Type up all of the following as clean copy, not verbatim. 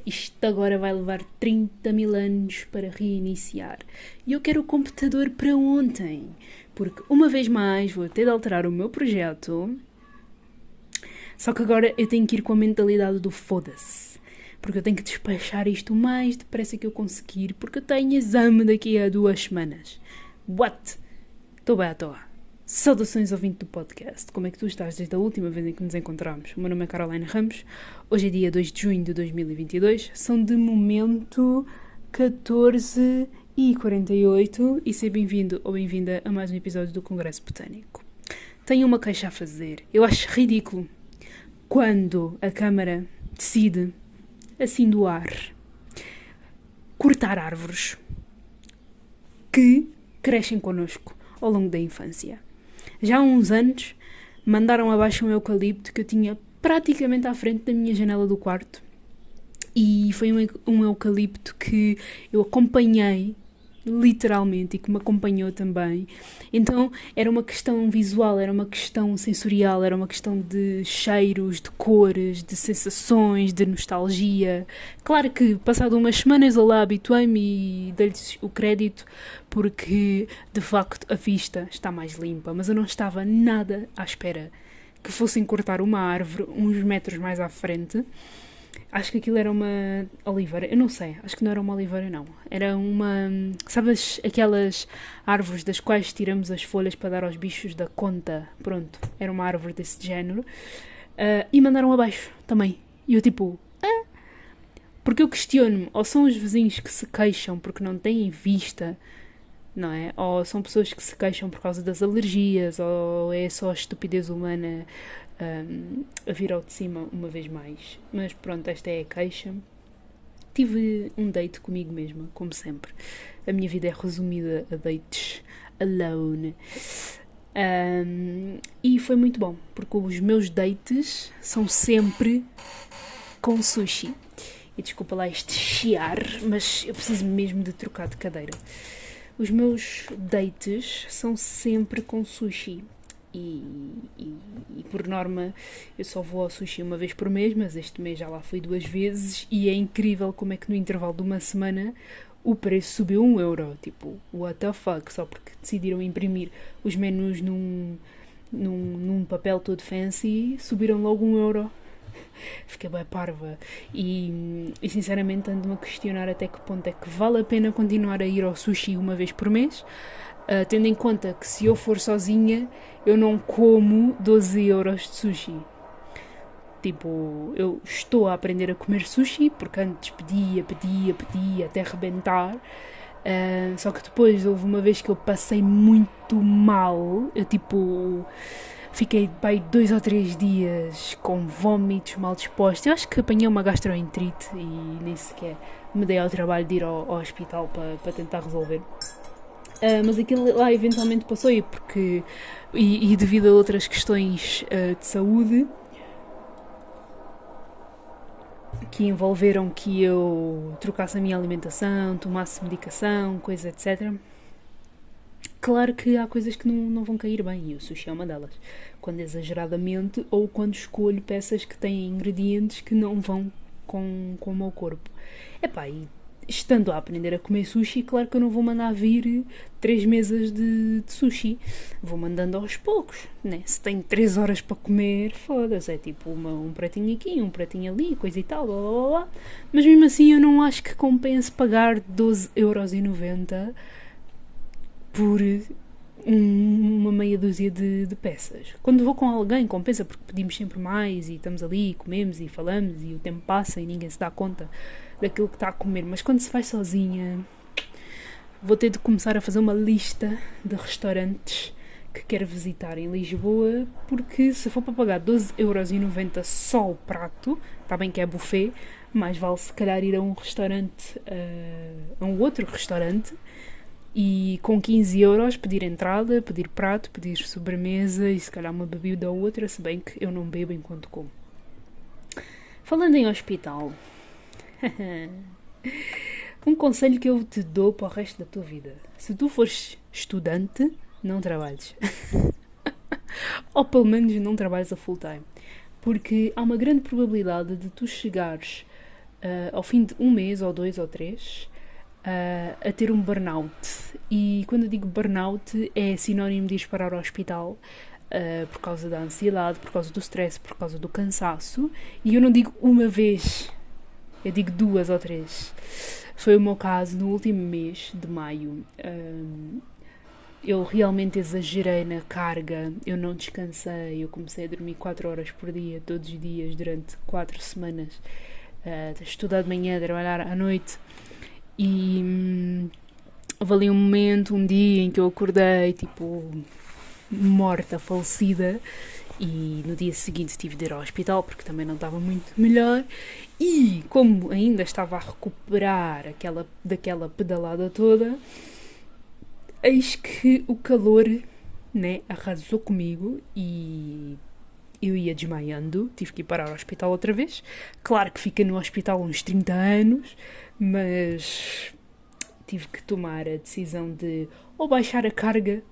Isto agora vai levar 30 mil anos para reiniciar. E eu quero o computador para ontem, porque uma vez mais vou ter de alterar o meu projeto. Só que agora eu tenho que ir com a mentalidade do foda-se. Porque eu tenho que despachar isto o mais depressa que eu conseguir, porque eu tenho exame daqui a 2 semanas. What? Estou bem à toa. Saudações ouvinte do podcast. Como é que tu estás desde a última vez em que nos encontramos? O meu nome é Caroline Ramos. Hoje é dia 2 de junho de 2022. São de momento 14h48 e seja bem-vindo ou bem-vinda a mais um episódio do Congresso Botânico. Tenho uma queixa a fazer. Eu acho ridículo quando a Câmara decide, assim do ar, cortar árvores que crescem connosco ao longo da infância. Já há uns anos mandaram abaixo um eucalipto que eu tinha praticamente à frente da minha janela do quarto e foi um eucalipto que eu acompanhei literalmente e que me acompanhou também. Então era uma questão visual, era uma questão sensorial, era uma questão de cheiros, de cores, de sensações, de nostalgia. Claro que passado umas semanas eu lá habituei-me e dei-lhes o crédito porque de facto a vista está mais limpa, mas eu não estava nada à espera que fossem cortar uma árvore uns metros mais à frente. Acho que aquilo era uma oliveira. Eu não sei, acho que não era uma oliveira, não. Era uma... Sabes aquelas árvores das quais tiramos as folhas para dar aos bichos da conta? Pronto, era uma árvore desse género. E mandaram abaixo também. E eu tipo... Porque eu questiono-me, ou são os vizinhos que se queixam porque não têm vista, não é? Ou são pessoas que se queixam por causa das alergias, ou é só a estupidez humana a vir ao de cima uma vez mais. Mas pronto, esta é a queixa. Tive um date comigo mesma, como sempre. A minha vida é resumida a dates alone. E foi muito bom, porque os meus dates são sempre com sushi. E desculpa lá este chiar, mas eu preciso mesmo de trocar de cadeira. Os meus dates são sempre com sushi. E por norma eu só vou ao sushi uma vez por mês, mas este mês já lá fui 2 vezes e é incrível como é que no intervalo de uma semana o preço subiu 1€. Tipo, what the fuck, só porque decidiram imprimir os menus num papel todo fancy, subiram logo 1€. Fiquei bem parva e sinceramente ando-me a questionar até que ponto é que vale a pena continuar a ir ao sushi uma vez por mês, tendo em conta que se eu for sozinha eu não como 12€ de sushi. Tipo, eu estou a aprender a comer sushi porque antes pedia até rebentar. Só que depois houve uma vez que eu passei muito mal. Eu tipo... Fiquei bem 2 ou 3 dias com vómitos, mal dispostos. Eu acho que apanhei uma gastroenterite e nem sequer me dei ao trabalho de ir ao hospital para tentar resolver. Mas aquilo lá eventualmente passou e devido a outras questões de saúde que envolveram que eu trocasse a minha alimentação, tomasse medicação, coisa etc. Claro que há coisas que não vão cair bem, e o sushi é uma delas. Quando exageradamente ou quando escolho peças que têm ingredientes que não vão com o meu corpo. Epá, e estando a aprender a comer sushi, claro que eu não vou mandar vir 3 mesas de sushi. Vou mandando aos poucos, né? Se tenho 3 horas para comer, foda-se. É tipo um pratinho aqui, um pratinho ali, coisa e tal, blá blá blá. Mas mesmo assim eu não acho que compense pagar 12,90€ por uma meia dúzia de peças. Quando vou com alguém compensa porque pedimos sempre mais e estamos ali e comemos e falamos e o tempo passa e ninguém se dá conta daquilo que está a comer. Mas quando se vai sozinha, vou ter de começar a fazer uma lista de restaurantes que quero visitar em Lisboa, porque se for para pagar 12,90€ só o prato, está bem que é buffet, mais vale se calhar ir a um restaurante, a um outro restaurante, e com 15€ pedir entrada, pedir prato, pedir sobremesa e se calhar uma bebida ou outra, se bem que eu não bebo enquanto como. Falando em hospital, um conselho que eu te dou para o resto da tua vida: se tu fores estudante, não trabalhes. Ou pelo menos não trabalhes a full time, porque há uma grande probabilidade de tu chegares ao fim de um mês, ou 2 ou 3, a ter um burnout. E quando eu digo burnout, é sinónimo de ir parar ao hospital por causa da ansiedade, por causa do stress, por causa do cansaço. E eu não digo uma vez, eu digo 2 ou 3. Foi o meu caso no último mês de maio. Eu realmente exagerei na carga, eu não descansei, eu comecei a dormir 4 horas por dia, todos os dias, durante 4 semanas, estudar de manhã, trabalhar à noite, e houve ali um momento, um dia em que eu acordei, tipo, morta, falecida, e no dia seguinte tive de ir ao hospital porque também não estava muito melhor, e como ainda estava a recuperar daquela pedalada toda, eis que o calor, né, arrasou comigo e eu ia desmaiando, tive que ir parar ao hospital outra vez. Claro que fiquei no hospital uns 30 anos, mas tive que tomar a decisão de ou baixar a carga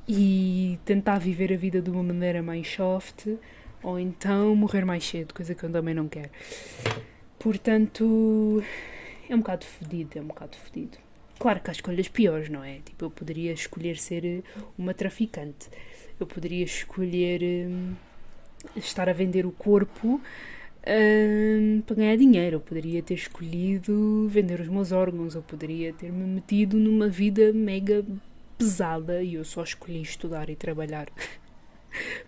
e tentar viver a vida de uma maneira mais soft, ou então morrer mais cedo, coisa que eu também não quero. Portanto, é um bocado fedido. Claro que há escolhas piores, não é? Tipo, eu poderia escolher ser uma traficante. Eu poderia escolher estar a vender o corpo para ganhar dinheiro. Eu poderia ter escolhido vender os meus órgãos. Eu poderia ter-me metido numa vida mega pesada e eu só escolhi estudar e trabalhar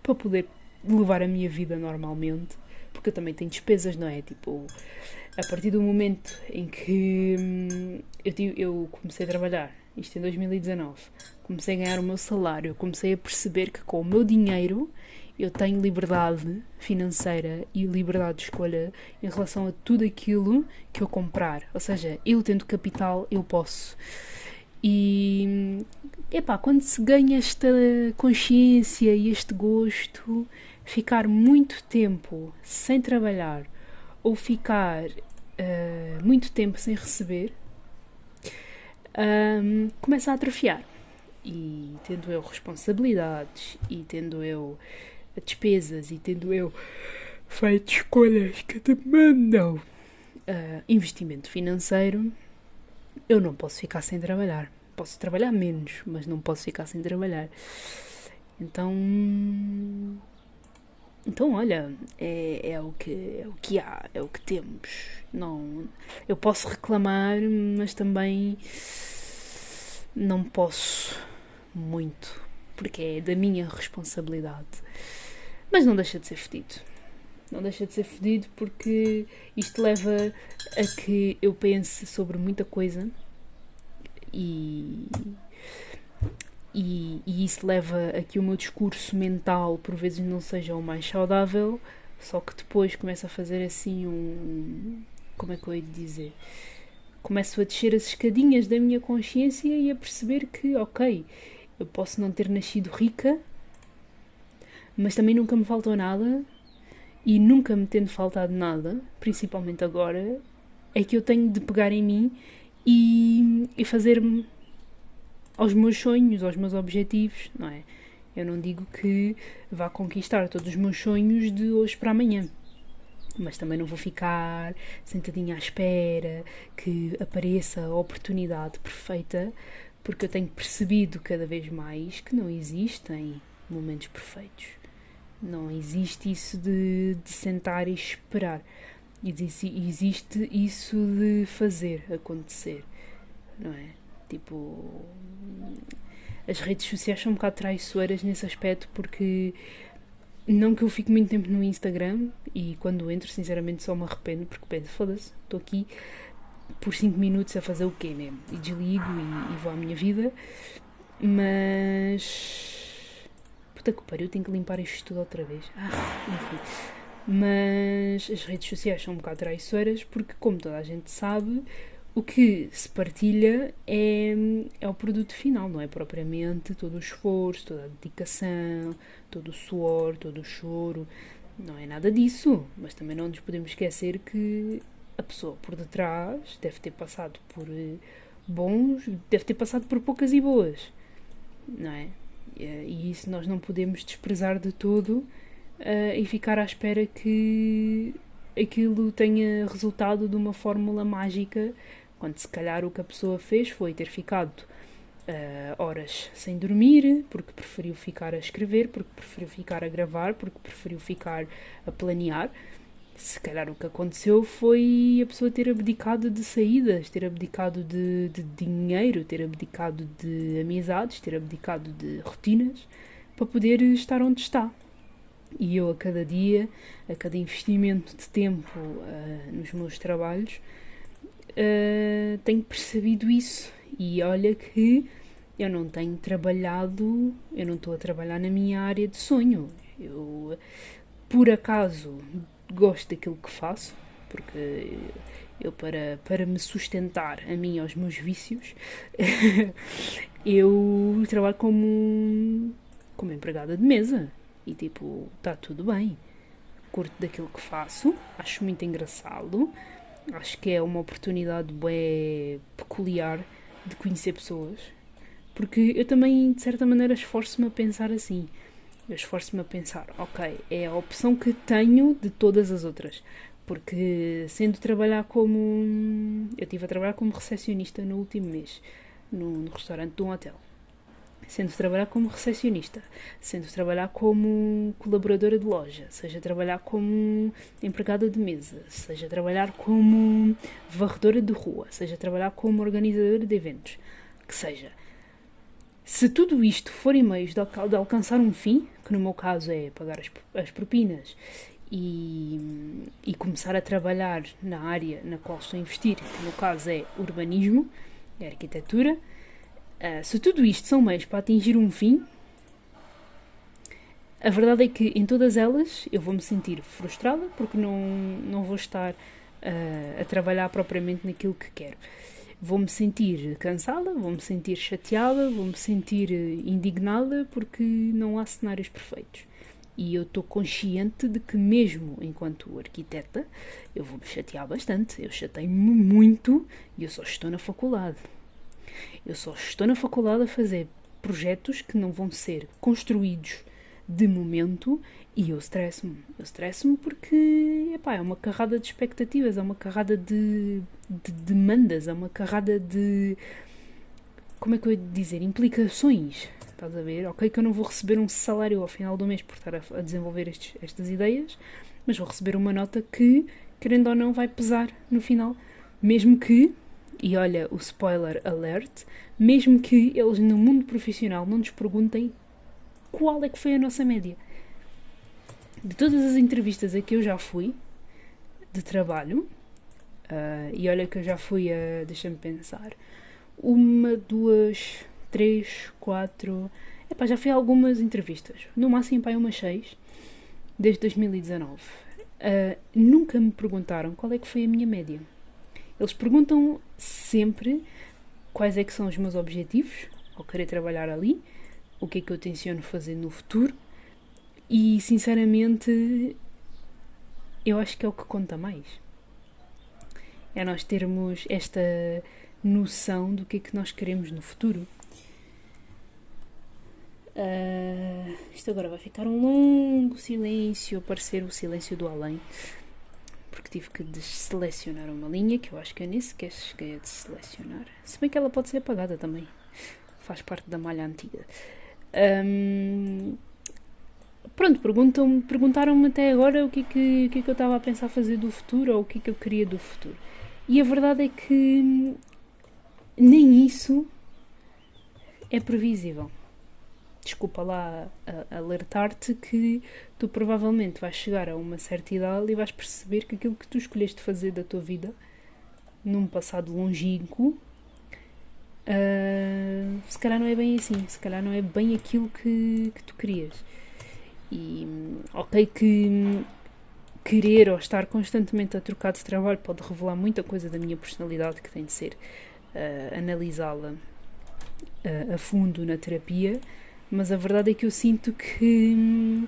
para poder levar a minha vida normalmente. Porque eu também tenho despesas, não é? Tipo, a partir do momento em que eu comecei a trabalhar, isto em 2019, comecei a ganhar o meu salário, comecei a perceber que com o meu dinheiro eu tenho liberdade financeira e liberdade de escolha em relação a tudo aquilo que eu comprar. Ou seja, eu tendo capital, eu posso. E, quando se ganha esta consciência e este gosto, ficar muito tempo sem trabalhar ou ficar muito tempo sem receber, começa a atrofiar. E tendo eu responsabilidades, e tendo eu despesas, e tendo eu feito escolhas que demandam investimento financeiro, eu não posso ficar sem trabalhar. Posso trabalhar menos, mas não posso ficar sem trabalhar. Então, olha, é o que há, é o que temos. Não, eu posso reclamar, mas também não posso muito, porque é da minha responsabilidade. Mas não deixa de ser fedido. Não deixa de ser fedido porque isto leva a que eu pense sobre muita coisa e isso leva a que o meu discurso mental por vezes não seja o mais saudável, só que depois começo a fazer assim como é que eu ia dizer? Começo a descer as escadinhas da minha consciência e a perceber que, ok, eu posso não ter nascido rica, mas também nunca me faltou nada, e nunca me tendo faltado nada, principalmente agora, é que eu tenho de pegar em mim e fazer-me aos meus sonhos, aos meus objetivos, não é? Eu não digo que vá conquistar todos os meus sonhos de hoje para amanhã, mas também não vou ficar sentadinha à espera que apareça a oportunidade perfeita, porque eu tenho percebido cada vez mais que não existem momentos perfeitos. Não existe isso de sentar e esperar. Existe isso de fazer acontecer, não é? Tipo, as redes sociais são um bocado traiçoeiras nesse aspecto, porque não que eu fique muito tempo no Instagram, e quando entro sinceramente só me arrependo, porque penso, foda-se, estou aqui por 5 minutos a fazer o quê, né? E desligo e vou à minha vida, mas puta que pariu, tenho que limpar isto tudo outra vez. Enfim. Mas as redes sociais são um bocado traiçoeiras porque, como toda a gente sabe, o que se partilha é o produto final, não é propriamente todo o esforço, toda a dedicação, todo o suor, todo o choro. Não é nada disso, mas também não nos podemos esquecer que a pessoa por detrás deve ter passado por deve ter passado por poucas e boas, não é? E isso nós não podemos desprezar de todo e ficar à espera que aquilo tenha resultado de uma fórmula mágica, quando se calhar o que a pessoa fez foi ter ficado horas sem dormir, porque preferiu ficar a escrever, porque preferiu ficar a gravar, porque preferiu ficar a planear. Se calhar o que aconteceu foi a pessoa ter abdicado de saídas, ter abdicado de dinheiro, ter abdicado de amizades, ter abdicado de rotinas, para poder estar onde está. E eu, a cada dia, a cada investimento de tempo nos meus trabalhos, tenho percebido isso. E olha que eu não tenho trabalhado, eu não estou a trabalhar na minha área de sonho. Eu, por acaso, gosto daquilo que faço, porque eu, para me sustentar a mim e aos meus vícios, eu trabalho como empregada de mesa. E tipo, está tudo bem. Curto daquilo que faço, acho muito engraçado, acho que é uma oportunidade bem peculiar de conhecer pessoas, porque eu também, de certa maneira, esforço-me a pensar assim. Eu esforço-me a pensar, ok, é a opção que tenho de todas as outras. Porque sendo trabalhar como... Eu estive a trabalhar como recepcionista no último mês, no restaurante de um hotel. Sendo trabalhar como recepcionista, sendo trabalhar como colaboradora de loja, seja trabalhar como empregada de mesa, seja trabalhar como varredora de rua, seja trabalhar como organizadora de eventos, que seja. Se tudo isto for em meios de alcançar um fim, que no meu caso é pagar as propinas e começar a trabalhar na área na qual estou a investir, que no caso é urbanismo, é arquitetura, se tudo isto são meios para atingir um fim, a verdade é que em todas elas eu vou me sentir frustrada porque não vou estar a trabalhar propriamente naquilo que quero. Vou-me sentir cansada, vou-me sentir chateada, vou-me sentir indignada porque não há cenários perfeitos. E eu estou consciente de que mesmo enquanto arquiteta eu vou-me chatear bastante. Eu chateio-me muito e eu só estou na faculdade. Eu só estou na faculdade a fazer projetos que não vão ser construídos de momento e eu estresso-me. Eu estresso-me porque é uma carrada de expectativas, é uma carrada de demandas, é uma carrada de... Como é que eu ia dizer? Implicações. Estás a ver? Ok que eu não vou receber um salário ao final do mês por estar a desenvolver estas ideias, mas vou receber uma nota que, querendo ou não, vai pesar no final. Mesmo que... E olha, o spoiler alert, mesmo que eles no mundo profissional não nos perguntem qual é que foi a nossa média. De todas as entrevistas a que eu já fui, de trabalho, e olha que eu já fui a, deixa-me pensar, 1, 2, 3, 4, já fui a algumas entrevistas, no máximo umas 6, desde 2019. Nunca me perguntaram qual é que foi a minha média. Eles perguntam sempre quais é que são os meus objetivos ao querer trabalhar ali, o que é que eu tenciono fazer no futuro e, sinceramente, eu acho que é o que conta mais. É nós termos esta noção do que é que nós queremos no futuro. Isto agora vai ficar um longo silêncio, parecer o silêncio do além. Porque tive que desselecionar uma linha que eu acho que eu nem sequer cheguei a desselecionar. Se bem que ela pode ser apagada também. Faz parte da malha antiga. Pronto, perguntaram-me até agora o que é que eu estava a pensar fazer do futuro ou o que é que eu queria do futuro. E a verdade é que nem isso é previsível. Desculpa lá alertar-te que tu provavelmente vais chegar a uma certa idade e vais perceber que aquilo que tu escolheste fazer da tua vida num passado longínquo se calhar não é bem assim, se calhar não é bem aquilo que tu querias. E ok que querer ou estar constantemente a trocar de trabalho pode revelar muita coisa da minha personalidade que tem de ser analisá-la a fundo na terapia, mas a verdade é que eu sinto que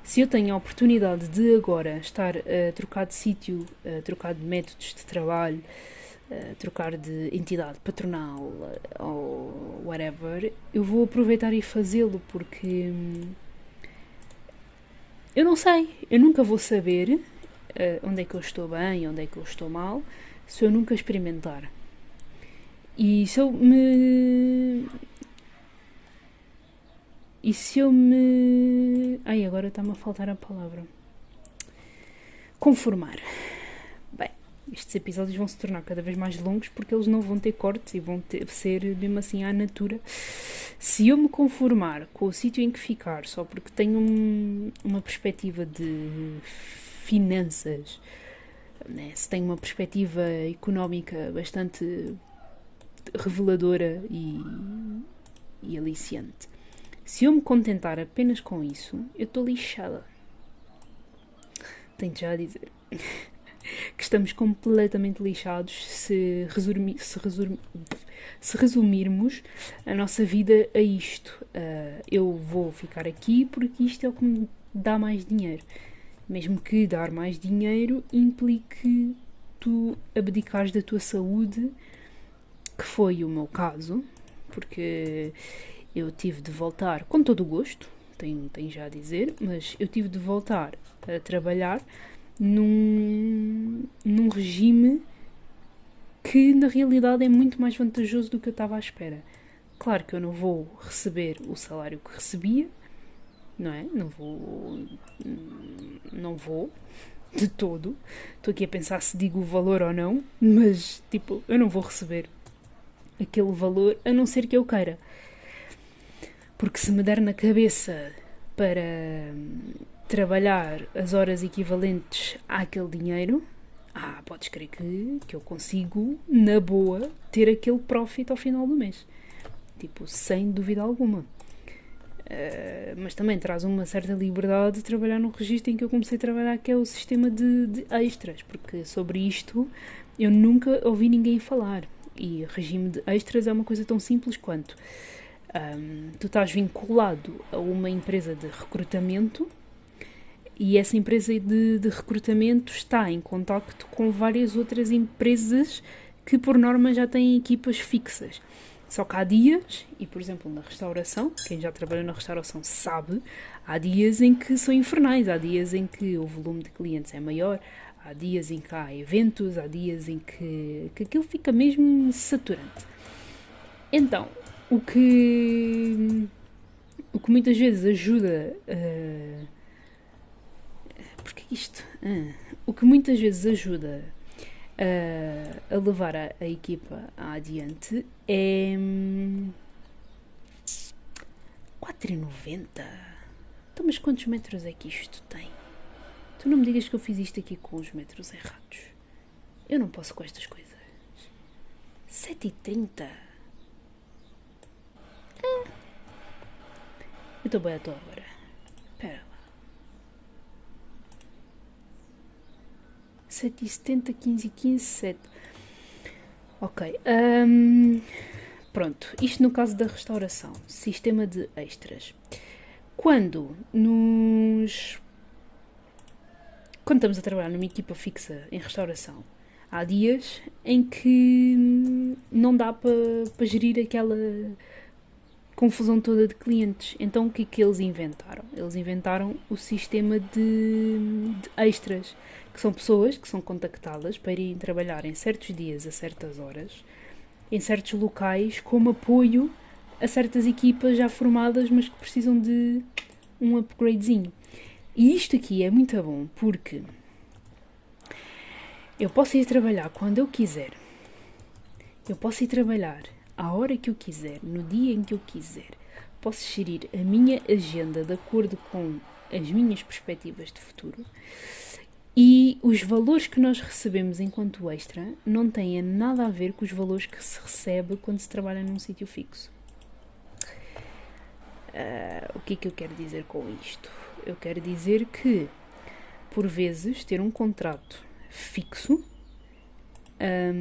se eu tenho a oportunidade de agora estar a trocar de sítio, a trocar de métodos de trabalho, a trocar de entidade patronal ou whatever, eu vou aproveitar e fazê-lo porque eu não sei, eu nunca vou saber onde é que eu estou bem, onde é que eu estou mal, se eu nunca experimentar. E se eu me... Ai, agora está-me a faltar a palavra. Conformar. Bem, estes episódios vão se tornar cada vez mais longos porque eles não vão ter cortes e vão ser mesmo assim à natura. Se eu me conformar com o sítio em que ficar só porque tenho uma perspectiva de finanças, né, se tenho uma perspectiva económica bastante reveladora e aliciante, se eu me contentar apenas com isso, eu estou lixada. Tenho já a dizer que estamos completamente lixados se resumirmos a nossa vida a isto. Eu vou ficar aqui porque isto é o que me dá mais dinheiro. Mesmo que dar mais dinheiro implique tu abdicares da tua saúde, que foi o meu caso, porque eu tive de voltar, com todo o gosto, tenho já a dizer, mas eu tive de voltar a trabalhar num regime que na realidade é muito mais vantajoso do que eu estava à espera. Claro que eu não vou receber o salário que recebia, não é? Não vou de todo. Estou aqui a pensar se digo o valor ou não, mas tipo, eu não vou receber aquele valor a não ser que eu queira. Porque se me der na cabeça para trabalhar as horas equivalentes àquele dinheiro, podes crer que eu consigo, na boa, ter aquele profit ao final do mês. Tipo, sem dúvida alguma. Mas também traz uma certa liberdade de trabalhar num registro em que eu comecei a trabalhar, que é o sistema de extras, porque sobre isto eu nunca ouvi ninguém falar. E regime de extras é uma coisa tão simples quanto tu estás vinculado a uma empresa de recrutamento e essa empresa de recrutamento está em contacto com várias outras empresas que por norma já têm equipas fixas. Só que há dias, e por exemplo na restauração, quem já trabalha na restauração sabe, há dias em que são infernais, há dias em que o volume de clientes é maior, há dias em que há eventos, há dias em que aquilo fica mesmo saturante. Então, o que muitas vezes ajuda porque isto? O que muitas vezes ajuda a levar a equipa adiante é 4,90. Então, mas quantos metros é que isto tem? Tu não me digas que eu fiz isto aqui com os metros errados. Eu não posso com estas coisas. 7,30. Eu estou bem à toa agora. Espera lá. 7,70, 15,15, 7. Ok. Pronto. Isto no caso da restauração. Sistema de extras. Quando estamos a trabalhar numa equipa fixa em restauração, há dias em que não dá para gerir aquela confusão toda de clientes. Então o que é que eles inventaram? Eles inventaram o sistema de extras, que são pessoas que são contactadas para irem trabalhar em certos dias a certas horas, em certos locais, como apoio a certas equipas já formadas, mas que precisam de um upgradezinho. E isto aqui é muito bom, porque eu posso ir trabalhar quando eu quiser. Eu posso ir trabalhar à hora que eu quiser, no dia em que eu quiser. Posso gerir a minha agenda de acordo com as minhas perspectivas de futuro. E os valores que nós recebemos enquanto extra não têm nada a ver com os valores que se recebe quando se trabalha num sítio fixo. O que é que eu quero dizer com isto? Eu quero dizer que, por vezes, ter um contrato fixo é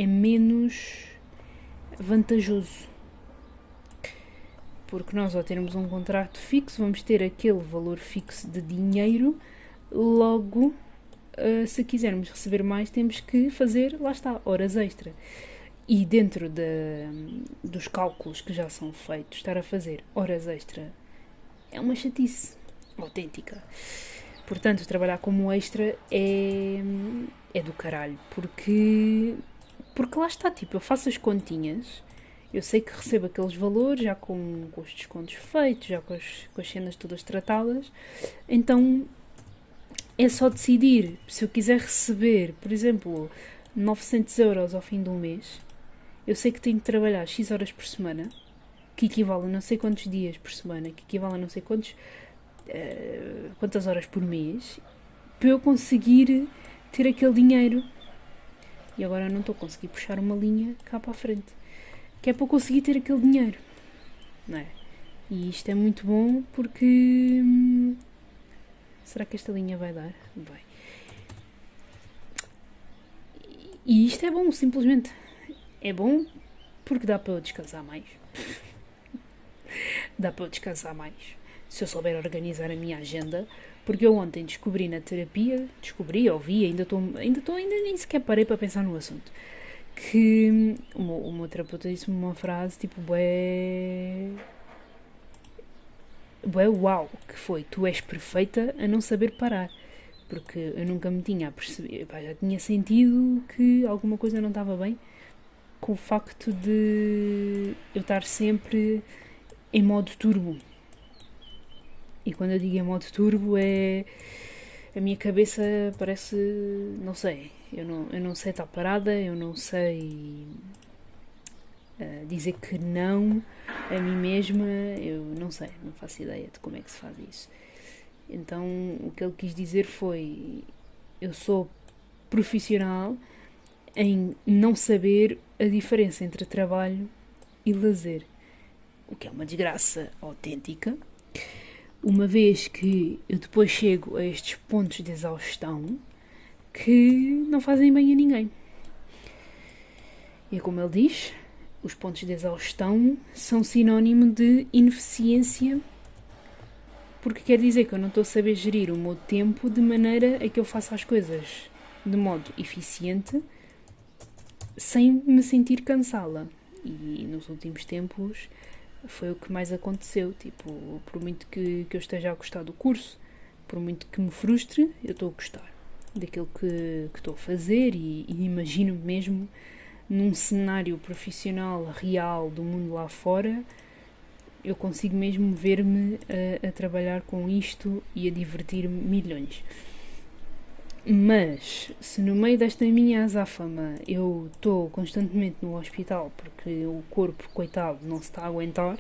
menos vantajoso. Porque nós, ao termos um contrato fixo, vamos ter aquele valor fixo de dinheiro. Logo, se quisermos receber mais, temos que fazer, lá está, horas extra. E dentro dos cálculos que já são feitos, estar a fazer horas extra é uma chatice autêntica. portanto, trabalhar como extra é do caralho, porque lá está, tipo, eu faço as continhas, eu sei que recebo aqueles valores, já com os descontos feitos, já com as cenas todas tratadas, então é só decidir. Se eu quiser receber, por exemplo, 900 € ao fim de um mês, eu sei que tenho de trabalhar X horas por semana, que equivale a não sei quantos dias por semana, que equivale a não sei quantas horas por mês, para eu conseguir ter aquele dinheiro. E agora não estou a conseguir puxar uma linha cá para a frente, que é para eu conseguir ter aquele dinheiro, não é? E isto é muito bom porque... será que esta linha vai dar? Vai. E isto é bom, simplesmente. É bom porque dá para eu descansar mais. Dá para eu descansar mais. Se eu souber organizar a minha agenda. Porque eu ontem descobri na terapia, ouvi, ainda nem sequer parei para pensar no assunto, que o meu terapeuta disse-me uma frase tipo uau, que foi: tu és perfeita a não saber parar. Porque eu nunca me tinha a perceber, já tinha sentido que alguma coisa não estava bem com o facto de eu estar sempre em modo turbo. E quando eu digo em modo turbo, a minha cabeça parece, não sei, eu não sei estar parada, eu não sei dizer que não a mim mesma, eu não sei, não faço ideia de como é que se faz isso. Então o que ele quis dizer foi: eu sou profissional em não saber a diferença entre trabalho e lazer, o que é uma desgraça autêntica, uma vez que eu depois chego a estes pontos de exaustão que não fazem bem a ninguém. E como ele diz, os pontos de exaustão são sinónimo de ineficiência, porque quer dizer que eu não estou a saber gerir o meu tempo de maneira a que eu faça as coisas de modo eficiente sem me sentir cansada. E nos últimos tempos foi o que mais aconteceu. Tipo, por muito que eu esteja a gostar do curso, por muito que me frustre, eu estou a gostar daquilo que estou a fazer e imagino mesmo num cenário profissional real do mundo lá fora, eu consigo mesmo ver-me a trabalhar com isto e a divertir-me milhões. Mas, se no meio desta minha azáfama eu estou constantemente no hospital porque o corpo, coitado, não se está a aguentar,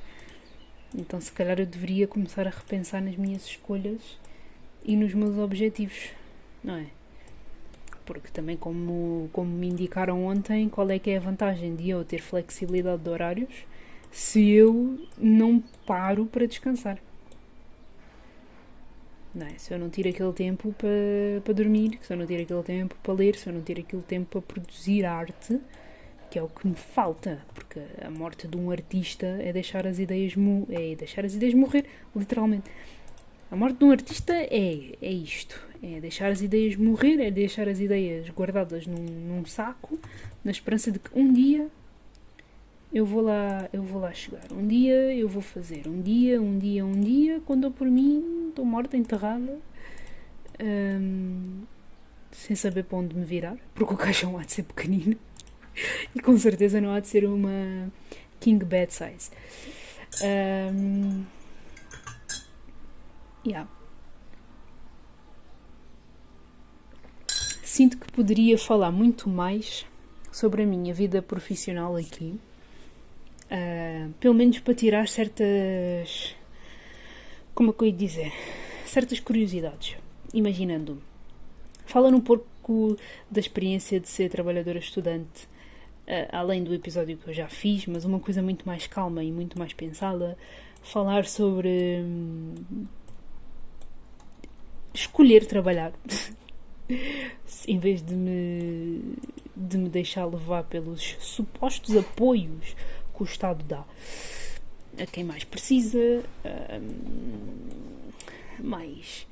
então se calhar eu deveria começar a repensar nas minhas escolhas e nos meus objetivos, não é? Porque também, como me indicaram ontem, qual é que é a vantagem de eu ter flexibilidade de horários se eu não paro para descansar? Não é? Se eu não tiro aquele tempo para dormir, se eu não tiro aquele tempo para ler, se eu não tiro aquele tempo para produzir arte, que é o que me falta, porque a morte de um artista é deixar as ideias morrer, literalmente. A morte de um artista é isto, é deixar as ideias morrer, é deixar as ideias guardadas num saco, na esperança de que um dia eu vou lá chegar, um dia eu vou fazer, um dia, quando eu por mim estou morta, enterrada, sem saber para onde me virar, porque o caixão há de ser pequenino e com certeza não há de ser uma king bed size. Sinto que poderia falar muito mais sobre a minha vida profissional aqui, pelo menos para tirar certas, como é que eu ia dizer, certas curiosidades. Imaginando, falando um pouco da experiência de ser trabalhadora estudante, além do episódio que eu já fiz, mas uma coisa muito mais calma e muito mais pensada, falar sobre escolher trabalhar em vez de me deixar levar pelos supostos apoios que o Estado dá a quem mais precisa, mais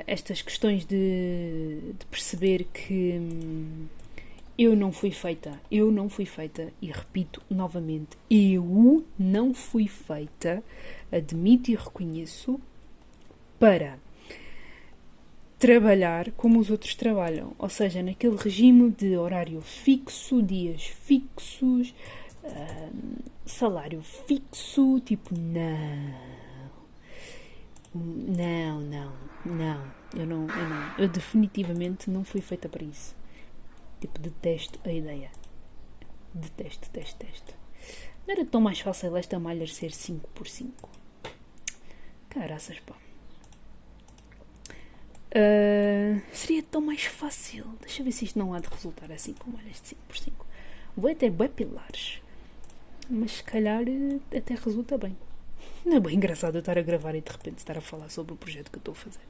estas questões de perceber que eu não fui feita, e repito novamente, eu não fui feita, admito e reconheço, para trabalhar como os outros trabalham, ou seja, naquele regime de horário fixo, dias fixos, salário fixo, tipo, eu definitivamente não fui feita para isso. Tipo, detesto a ideia. Detesto. Não era tão mais fácil esta malha ser 5x5? Caraças, pá. Seria tão mais fácil. Deixa eu ver se isto não há de resultar assim com malhas de 5x5. Vou ter bem pilares, mas se calhar até resulta bem. Não é bem engraçado eu estar a gravar e de repente estar a falar sobre o projeto que eu estou a fazer.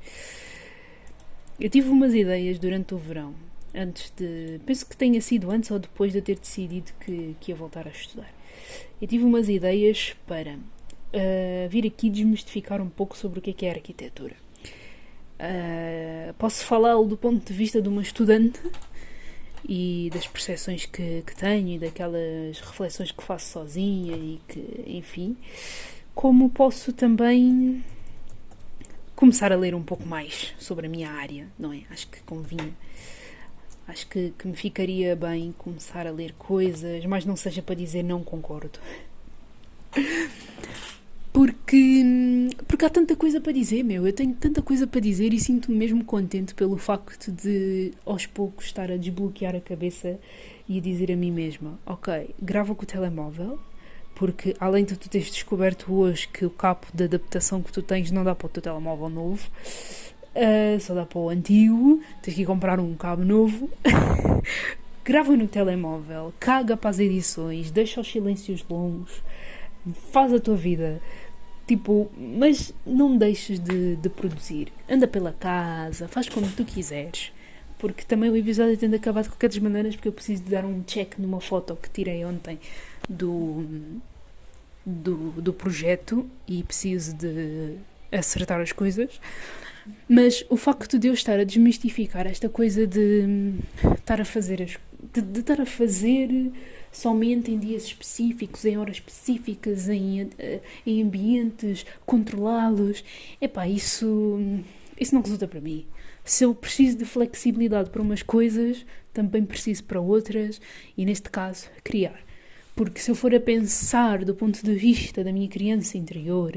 Eu tive umas ideias durante o verão, penso que tenha sido antes ou depois de eu ter decidido que ia voltar a estudar. Eu tive umas ideias para vir aqui desmistificar um pouco sobre o que é arquitetura. Posso falá-lo do ponto de vista de uma estudante e das percepções que tenho e daquelas reflexões que faço sozinha e que, enfim, como posso também começar a ler um pouco mais sobre a minha área, não é? Acho que convinha. Acho que me ficaria bem começar a ler coisas, mas não seja para dizer não concordo. Porque há tanta coisa para dizer, meu. Eu tenho tanta coisa para dizer e sinto-me mesmo contente pelo facto de, aos poucos, estar a desbloquear a cabeça e a dizer a mim mesma: ok, grava com o telemóvel, porque além de tu teres descoberto hoje que o cabo de adaptação que tu tens não dá para o teu telemóvel novo, só dá para o antigo, tens que ir comprar um cabo novo. Grava no telemóvel, caga para as edições, deixa os silêncios longos, faz a tua vida, tipo, mas não deixes de produzir. Anda pela casa, faz como tu quiseres, porque também o episódio tem de acabar de qualquer das maneiras, porque eu preciso de dar um check numa foto que tirei ontem do projeto e preciso de acertar as coisas. Mas o facto de eu estar a desmistificar esta coisa de estar a fazer de estar a fazer somente em dias específicos, em horas específicas, em ambientes controlados, isso não resulta para mim. Se eu preciso de flexibilidade para umas coisas, também preciso para outras, e neste caso, criar. Porque se eu for a pensar do ponto de vista da minha criança interior,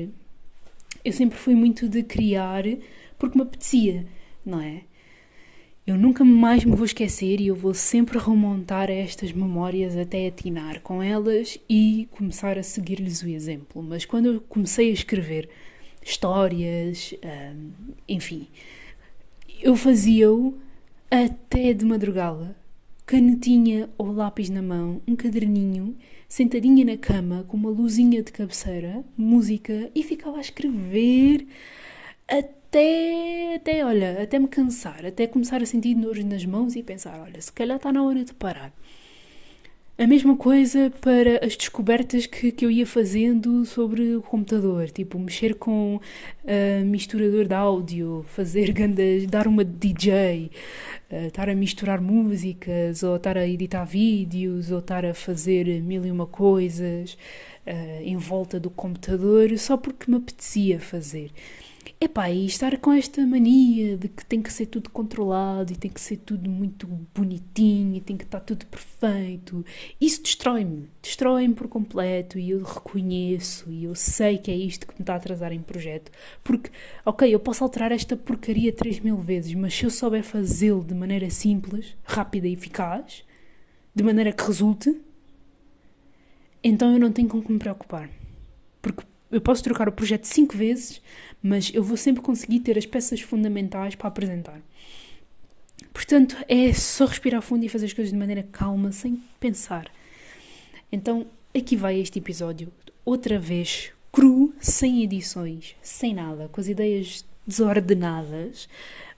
eu sempre fui muito de criar porque me apetecia, não é? Eu nunca mais me vou esquecer e eu vou sempre remontar a estas memórias até atinar com elas e começar a seguir-lhes o exemplo. Mas quando eu comecei a escrever histórias, enfim, eu fazia-o até de madrugada, canetinha ou lápis na mão, um caderninho, sentadinha na cama com uma luzinha de cabeceira, música, e ficava a escrever até me cansar, até começar a sentir dores nas mãos e pensar, olha, se calhar está na hora de parar. A mesma coisa para as descobertas que eu ia fazendo sobre o computador, tipo mexer com misturador de áudio, dar uma DJ, estar a misturar músicas, ou estar a editar vídeos, ou estar a fazer mil e uma coisas em volta do computador, só porque me apetecia fazer. E estar com esta mania de que tem que ser tudo controlado e tem que ser tudo muito bonitinho e tem que estar tudo perfeito, isso destrói-me por completo, e eu reconheço e eu sei que é isto que me está a atrasar em projeto, porque, ok, eu posso alterar esta porcaria 3000 vezes, mas se eu souber fazê-lo de maneira simples, rápida e eficaz, de maneira que resulte, então eu não tenho com que me preocupar, porque eu posso trocar o projeto 5 vezes, mas eu vou sempre conseguir ter as peças fundamentais para apresentar. Portanto, é só respirar fundo e fazer as coisas de maneira calma, sem pensar. Então, aqui vai este episódio, outra vez, cru, sem edições, sem nada, com as ideias desordenadas,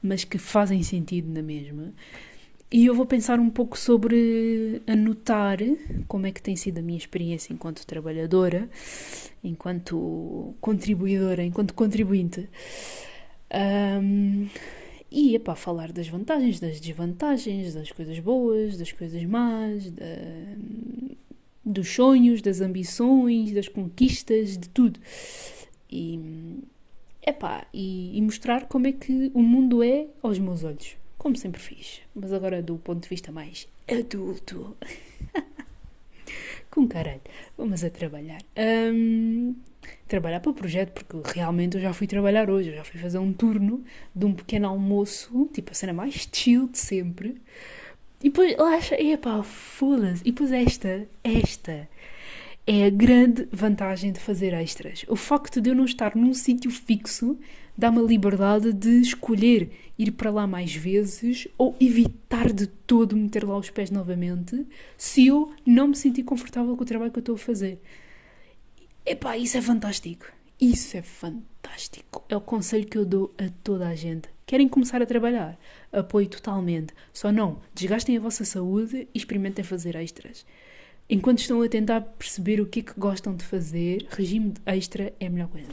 mas que fazem sentido na mesma. E eu vou pensar um pouco sobre anotar como é que tem sido a minha experiência enquanto trabalhadora, enquanto contribuidora, enquanto contribuinte. E falar das vantagens, das desvantagens, das coisas boas, das coisas más, dos sonhos, das ambições, das conquistas, de tudo. E Epá, e mostrar como é que o mundo é aos meus olhos, como sempre fiz, mas agora do ponto de vista mais adulto. Com caralho, vamos a trabalhar. Trabalhar para o projeto, porque realmente eu já fui trabalhar hoje, eu já fui fazer um turno de um pequeno almoço, tipo a cena mais chill de sempre. E depois lá achei, epá, foda-se. E depois esta é a grande vantagem de fazer extras. O facto de eu não estar num sítio fixo dá-me a liberdade de escolher ir para lá mais vezes ou evitar de todo meter lá os pés novamente se eu não me sentir confortável com o trabalho que eu estou a fazer. Epá, isso é fantástico. Isso é fantástico. É o conselho que eu dou a toda a gente. Querem começar a trabalhar? Apoio totalmente. Só não desgastem a vossa saúde e experimentem fazer extras. Enquanto estão a tentar perceber o que é que gostam de fazer, regime extra é a melhor coisa.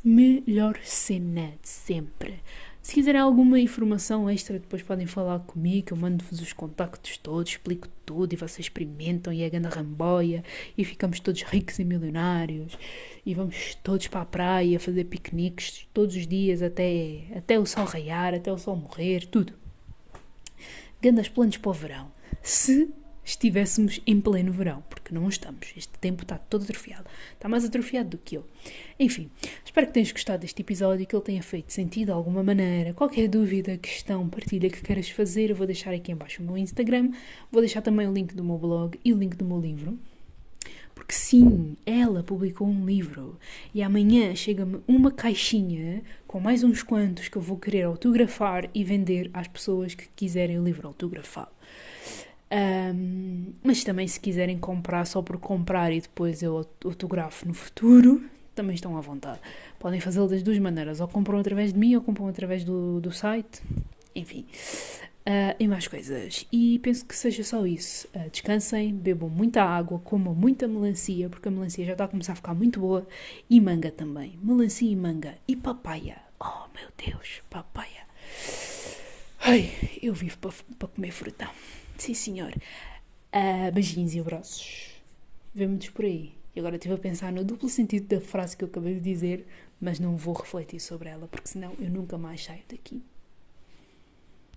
Melhor cena de sempre. Se quiserem alguma informação extra, depois podem falar comigo, eu mando-vos os contactos todos, explico tudo e vocês experimentam e é grande ramboia e ficamos todos ricos e milionários e vamos todos para a praia fazer piqueniques todos os dias até o sol raiar, até o sol morrer, tudo. Grandes planos para o verão. Se estivéssemos em pleno verão, porque não estamos. Este tempo está todo atrofiado. Está mais atrofiado do que eu. Enfim, espero que tenhas gostado deste episódio, que ele tenha feito sentido de alguma maneira. Qualquer dúvida, questão, partilha que queiras fazer, eu vou deixar aqui em baixo o meu Instagram. Vou deixar também o link do meu blog e o link do meu livro. Porque sim, ela publicou um livro e amanhã chega-me uma caixinha com mais uns quantos que eu vou querer autografar e vender às pessoas que quiserem o livro autografado. Mas também se quiserem comprar só por comprar e depois eu autografo no futuro, também estão à vontade. Podem fazê-lo das duas maneiras, ou compram através de mim ou compram através do site, enfim, e mais coisas. E penso que seja só isso. Descansem, bebam muita água, comam muita melancia, porque a melancia já está a começar a ficar muito boa, e manga também, melancia e manga, e papaya. Oh meu Deus, papaya. Ai, eu vivo para comer fruta. Sim, senhor. Beijinhos e abraços. Vemo-nos por aí. E agora estive a pensar no duplo sentido da frase que eu acabei de dizer, mas não vou refletir sobre ela, porque senão eu nunca mais saio daqui.